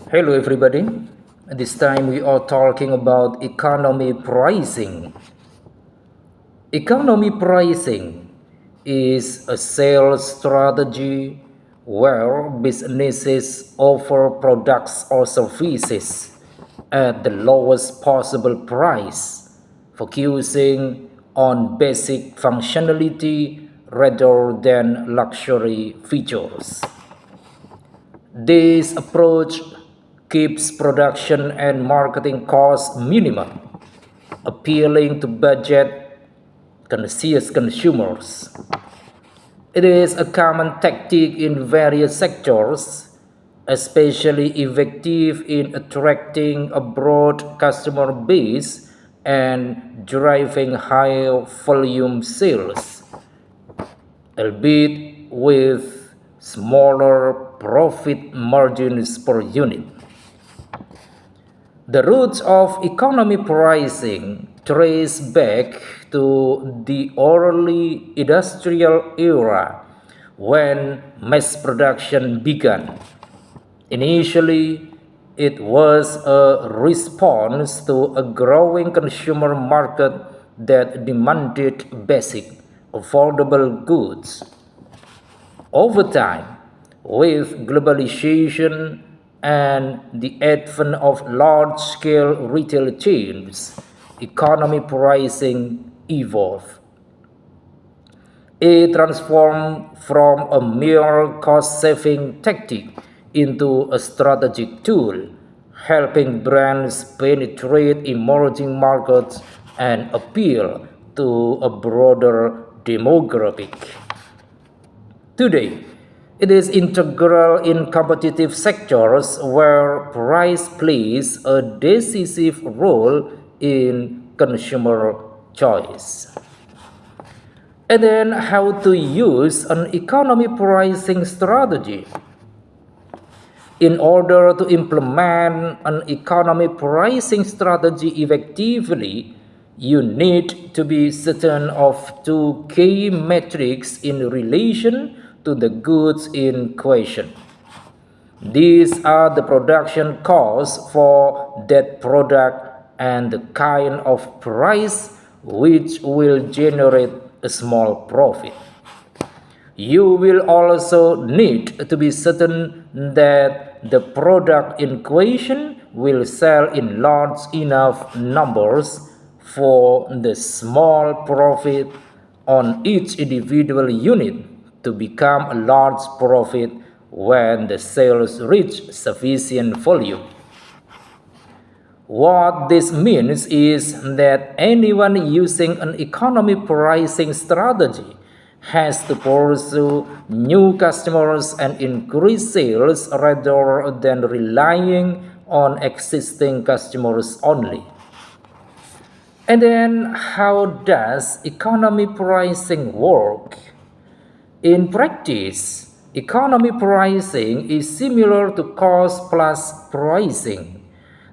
Hello everybody. This time we are talking about economy pricing. Economy pricing is a sales strategy where businesses offer products or services at the lowest possible price, focusing on basic functionality rather than luxury features. This approach keeps production and marketing costs minimum, appealing to budget conscious consumers. It is a common tactic in various sectors, especially effective in attracting a broad customer base and driving higher volume sales, albeit with smaller profit margins per unit. The roots of economy pricing trace back to the early industrial era when mass production began. Initially, it was a response to a growing consumer market that demanded basic, affordable goods. Over time, with globalization and the advent of large scale retail chains, economy pricing evolved. It transformed from a mere cost saving tactic into a strategic tool, helping brands penetrate emerging markets and appeal to a broader demographic. Today, it is integral in competitive sectors where price plays a decisive role in consumer choice. And then, how to use an economy pricing strategy. In order to implement an economy pricing strategy effectively, you need to be certain of two key metrics in relation to the goods in question. These are the production costs for that product and the kind of price which will generate a small profit. You will also need to be certain that the product in question will sell in large enough numbers for the small profit on each individual unit to become a large profit when the sales reach sufficient volume. What this means is that anyone using an economy pricing strategy has to pursue new customers and increase sales rather than relying on existing customers only. And then, how does economy pricing work? In practice, economy pricing is similar to cost plus pricing.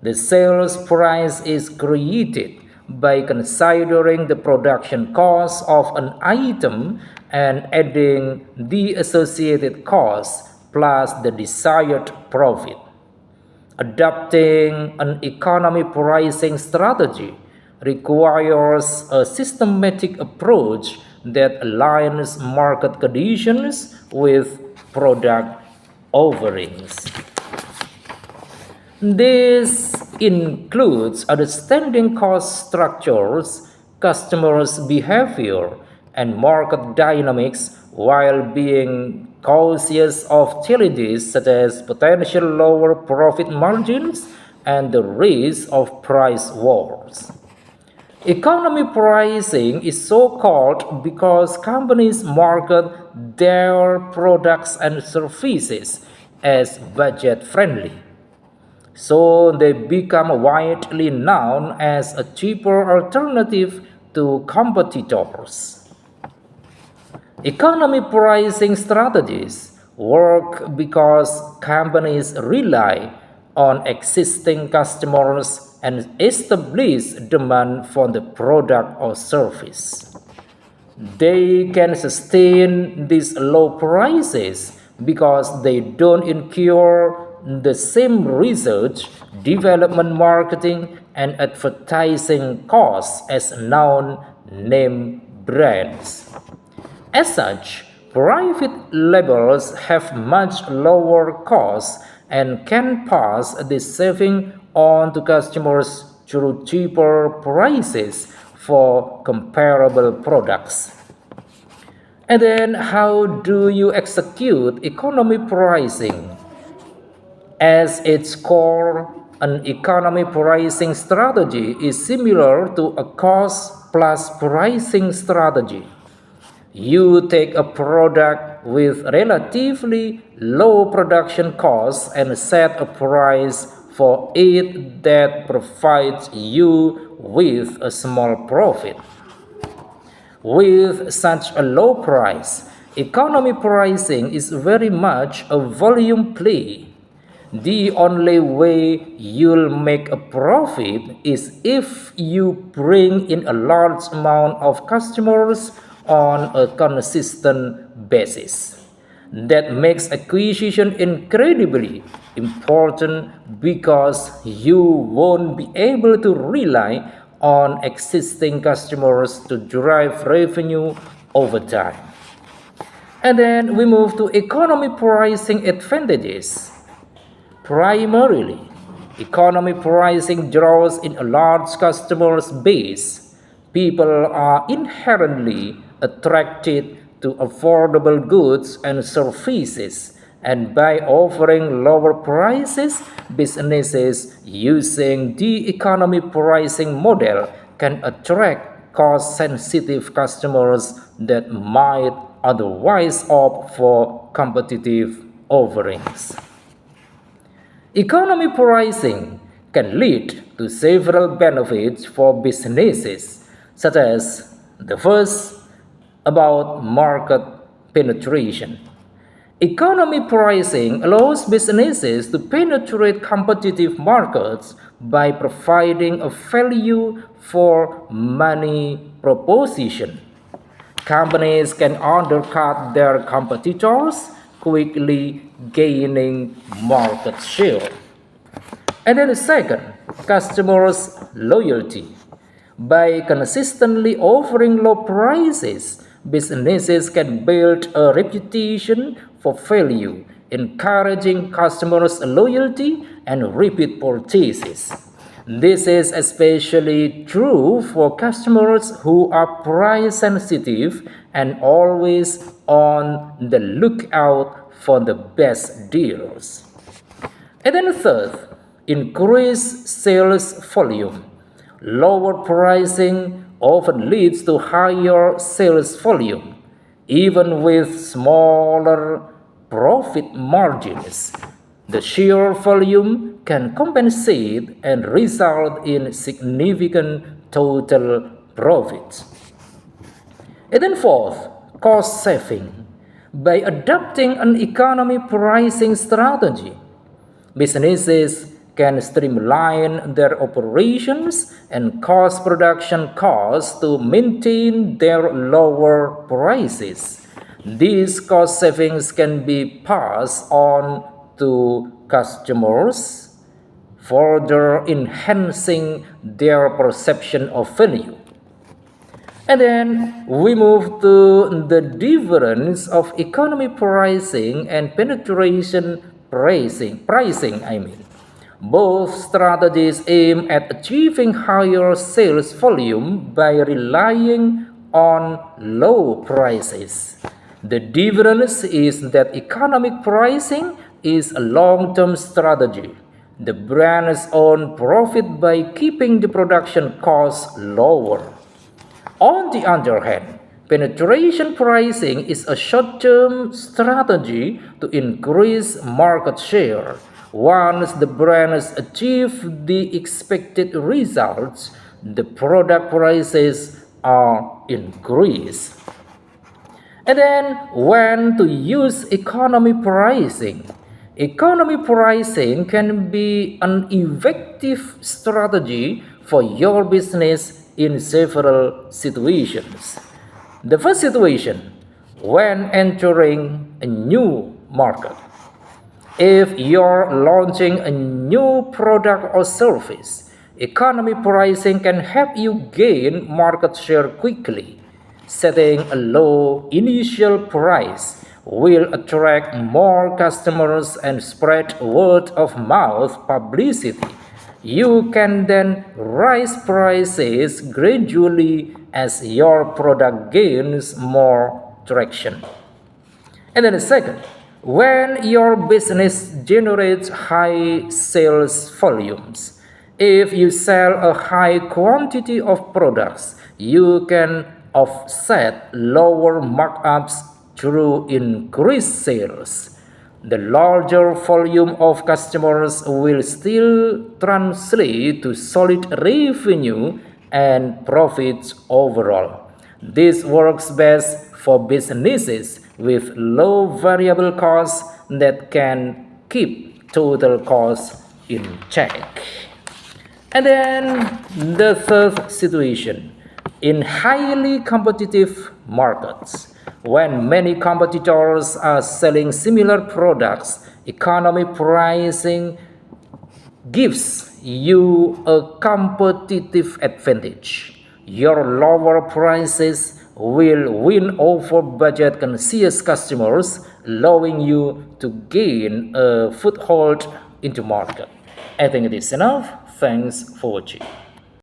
The sales price is created by considering the production cost of an item and adding the associated cost plus the desired profit. Adopting an economy pricing strategy requires a systematic approach that aligns market conditions with product offerings. This includes understanding cost structures, customers' behavior, and market dynamics while being cautious of challenges such as potential lower profit margins and the risk of price wars. Economy pricing is so called because companies market their products and services as budget friendly, so they become widely known as a cheaper alternative to competitors. Economy pricing strategies work because companies rely on existing customers and establish demand for the product or service. They can sustain these low prices because they don't incur the same research, development, marketing, and advertising costs as known name brands. As such, private labels have much lower costs and can pass the saving on to customers through cheaper prices for comparable products. And then, how do you execute economy pricing? As its core, an economy pricing strategy is similar to a cost plus pricing strategy. You take a product with relatively low production costs and set a price for it that provides you with a small profit. With such a low price, economy pricing is very much a volume play. The only way you'll make a profit is if you bring in a large amount of customers on a consistent basis. That makes acquisition incredibly important because you won't be able to rely on existing customers to drive revenue over time. And then we move to economy pricing advantages. Primarily, economy pricing draws in a large customer base. People are inherently attracted to affordable goods and services, and by offering lower prices, businesses using the economy pricing model can attract cost-sensitive customers that might otherwise opt for competitive offerings. Economy pricing can lead to several benefits for businesses, such as the first, about market penetration. Economy pricing allows businesses to penetrate competitive markets by providing a value for money proposition. Companies can undercut their competitors, quickly gaining market share. And then the second, customers' loyalty. By consistently offering low prices, businesses can build a reputation for value, encouraging customers' loyalty and repeat purchases. This is especially true for customers who are price sensitive and always on the lookout for the best deals. And then third, increase sales volume. Lower pricing often leads to higher sales volume, even with smaller profit margins. The sheer volume can compensate and result in significant total profits. And then fourth, cost saving. By adopting an economy pricing strategy, businesses can streamline their operations and cost production costs to maintain their lower prices. These cost savings can be passed on to customers, further enhancing their perception of value. And then we move to the difference of economy pricing and penetration pricing. Both strategies aim at achieving higher sales volume by relying on low prices. The difference is that economic pricing is a long-term strategy. The brands earn profit by keeping the production costs lower. On the other hand, penetration pricing is a short-term strategy to increase market share. Once the brands achieve the expected results, the product prices are increased. And then, when to use economy pricing? Economy pricing can be an effective strategy for your business in several situations. The first situation, when entering a new market. If you're launching a new product or service, economy pricing can help you gain market share quickly. Setting a low initial price will attract more customers and spread word of mouth publicity. You can then raise prices gradually as your product gains more traction. And then the second, when your business generates high sales volumes, if you sell a high quantity of products, you can offset lower markups through increased sales. The larger volume of customers will still translate to solid revenue and profits overall. This works best for businesses with low variable costs that can keep total costs in check. And then the third situation, in highly competitive markets, when many competitors are selling similar products, economy pricing gives you a competitive advantage. Your lower prices will win over budget conscious customers, allowing you to gain a foothold into market. I think it is enough. Thanks for watching.